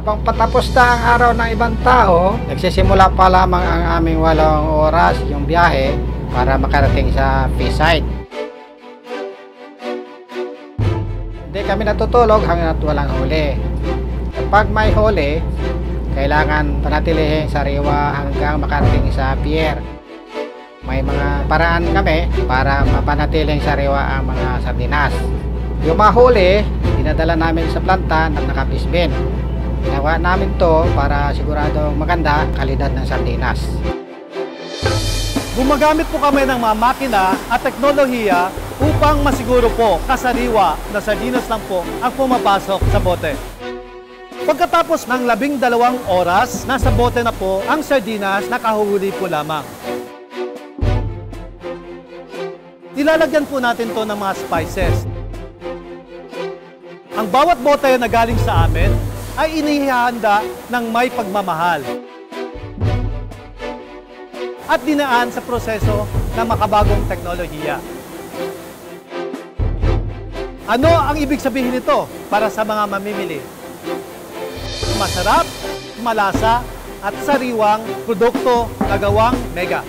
Habang patapos na ang araw ng ibang tao, nagsisimula pa lamang ang aming 8 oras yung biyahe para makarating sa fish site. Hindi kami natutulog hanggang walang huli. Kapag may huli, kailangan panatilihin sariwa hanggang makarating sa pier. May mga paraan kami para mapanatiling sariwa ang mga sardinas. Yung mahuli, dinadala namin sa planta na naka-fish-bin. Ginawa namin to para siguradong maganda kalidad ng sardinas. Gumagamit po kami ng mga makina at teknolohiya upang masiguro po kasariwa na sardinas lang po ang pumapasok sa bote. Pagkatapos ng 12 oras, nasa bote na po ang sardinas na kahuhuli po lamang. Nilalagyan po natin to ng mga spices. Ang bawat bote na galing sa amin ay inihahanda ng may pagmamahal at dinaan sa proseso ng makabagong teknolohiya. Ano ang ibig sabihin nito para sa mga mamimili? Masarap, malasa at sariwang produkto na gawang Mega.